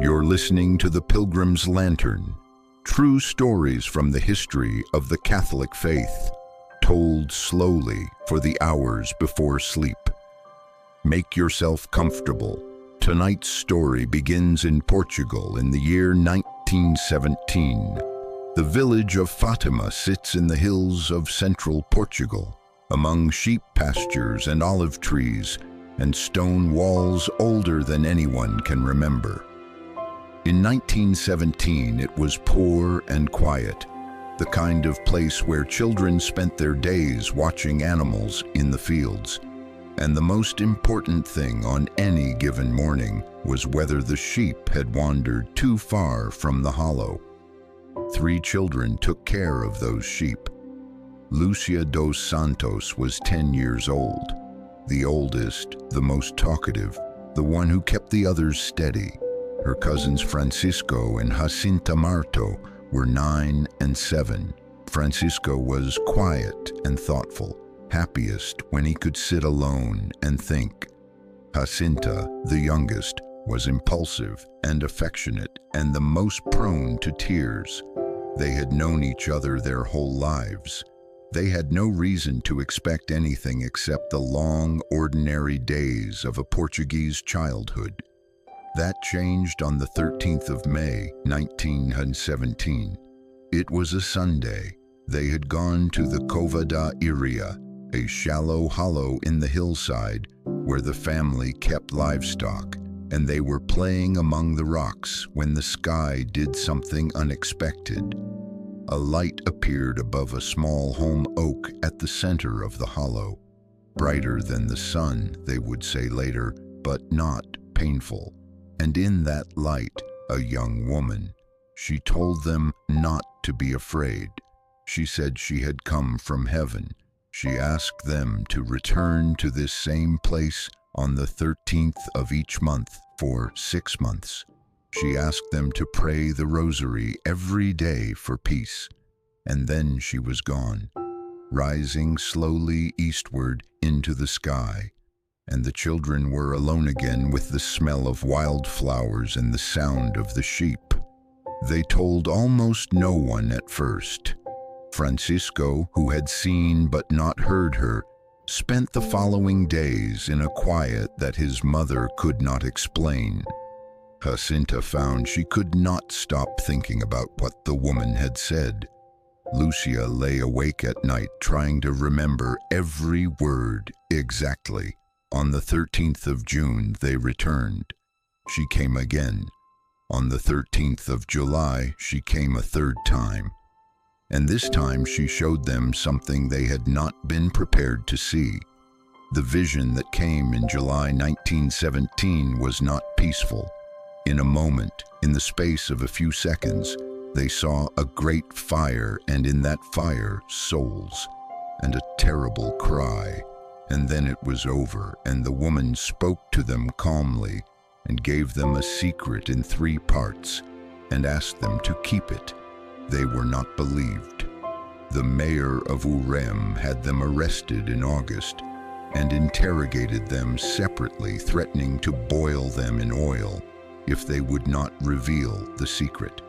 You're listening to The Pilgrim's Lantern, true stories from the history of the Catholic faith, told slowly for the hours before sleep. Make yourself comfortable. Tonight's story begins in Portugal in the year 1917. The village of Fátima sits in the hills of central Portugal, among sheep pastures and olive trees, and stone walls older than anyone can remember. In 1917, it was poor and quiet, the kind of place where children spent their days watching animals in the fields. And the most important thing on any given morning was whether the sheep had wandered too far from the hollow. 3 children took care of those sheep. Lúcia dos Santos was 10 years old, the oldest, the most talkative, the one who kept the others steady. Her cousins Francisco and Jacinta were 9 and 7. Francisco was quiet and thoughtful, happiest when he could sit alone and think. Jacinta, the youngest, was impulsive and affectionate and the most prone to tears. They had known each other their whole lives. They had no reason to expect anything except the long, ordinary days of a Portuguese childhood. That changed on the 13th of May, 1917. It was a Sunday. They had gone to the Cova da Iria, a shallow hollow in the hillside where the family kept livestock, and they were playing among the rocks when the sky did something unexpected. A light appeared above a small holm oak at the center of the hollow. Brighter than the sun, they would say later, but not painful. And in that light, a young woman. She told them not to be afraid. She said she had come from heaven. She asked them to return to this same place on the 13th of each month for 6 months. She asked them to pray the rosary every day for peace. And then she was gone, rising slowly eastward into the sky. And the children were alone again with the smell of wildflowers and the sound of the sheep. They told almost no one at first. Francisco, who had seen but not heard her, spent the following days in a quiet that his mother could not explain. Jacinta found she could not stop thinking about what the woman had said. Lúcia lay awake at night trying to remember every word exactly. On the 13th of June, they returned. She came again. On the 13th of July, she came a third time. And this time she showed them something they had not been prepared to see. The vision that came in July 1917 was not peaceful. In a moment, in the space of a few seconds, they saw a great fire, and in that fire, souls, and a terrible cry. And then it was over, and the woman spoke to them calmly and gave them a secret in 3 parts and asked them to keep it. They were not believed. The mayor of Ourém had them arrested in August and interrogated them separately, threatening to boil them in oil if they would not reveal the secret.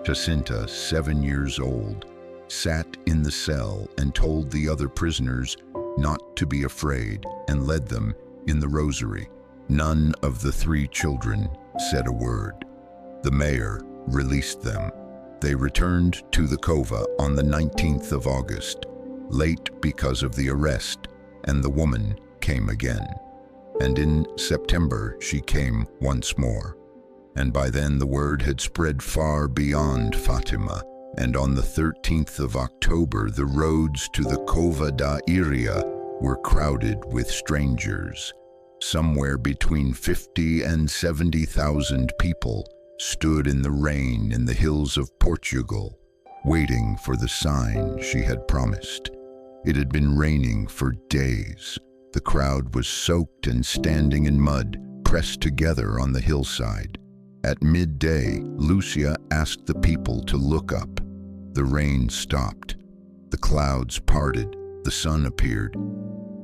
Jacinta, 7 years old, sat in the cell and told the other prisoners not to be afraid and led them in the rosary. None of the 3 children said a word. The mayor released them. They returned to the Cova on the 19th of August, late because of the arrest, and the woman came again. And in September she came once more. And by then the word had spread far beyond Fátima, and on the 13th of October the roads to the Cova da Iria were crowded with strangers. Somewhere between 50 and 70,000 people stood in the rain in the hills of Portugal, waiting for the sign she had promised. It had been raining for days. The crowd was soaked and standing in mud, pressed together on the hillside. At midday, Lúcia asked the people to look up. The rain stopped. The clouds parted. The sun appeared.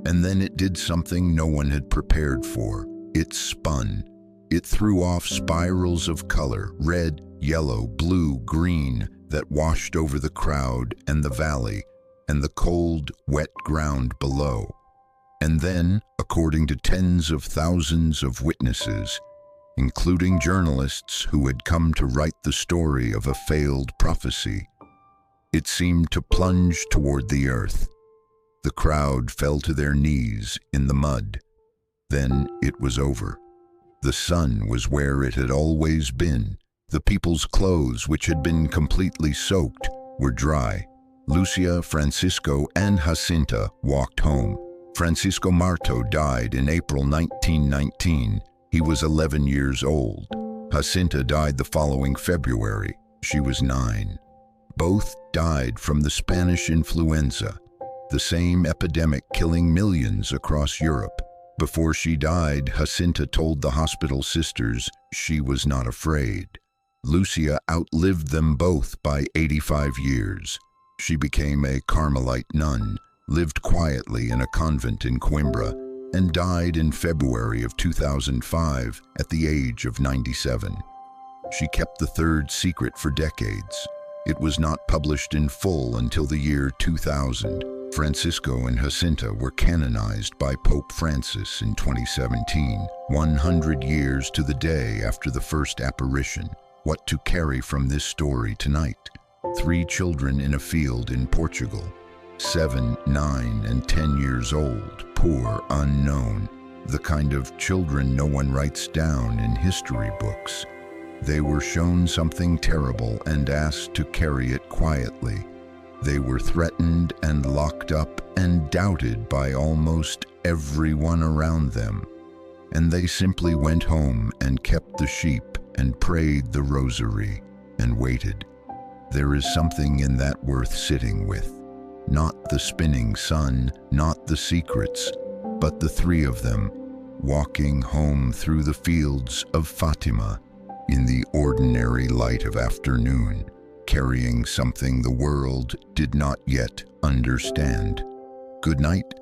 And then it did something no one had prepared for. It spun. It threw off spirals of color, red, yellow, blue, green, that washed over the crowd and the valley and the cold, wet ground below. And then, according to tens of thousands of witnesses, including journalists who had come to write the story of a failed prophecy, it seemed to plunge toward the earth. The crowd fell to their knees in the mud. Then it was over. The sun was where it had always been. The people's clothes, which had been completely soaked, were dry. Lúcia, Francisco, and Jacinta walked home. Francisco Marto died in April 1919. He was 11 years old. Jacinta died the following February. She was 9. Both died from the Spanish influenza, the same epidemic killing millions across Europe. Before she died, Jacinta told the hospital sisters she was not afraid. Lúcia outlived them both by 85 years. She became a Carmelite nun, lived quietly in a convent in Coimbra, and died in February of 2005 at the age of 97. She kept the third secret for decades. It was not published in full until the year 2000. Francisco and Jacinta were canonized by Pope Francis in 2017, 100 years to the day after the first apparition. What to carry from this story tonight? 3 children in a field in Portugal, 7, 9, and 10 years old, poor, unknown, the kind of children no one writes down in history books. They were shown something terrible and asked to carry it quietly. They were threatened and locked up and doubted by almost everyone around them. And they simply went home and kept the sheep and prayed the rosary and waited. There is something in that worth sitting with. Not the spinning sun, not the secrets, but the 3 of them walking home through the fields of Fátima in the ordinary light of afternoon, carrying something the world did not yet understand. Good night.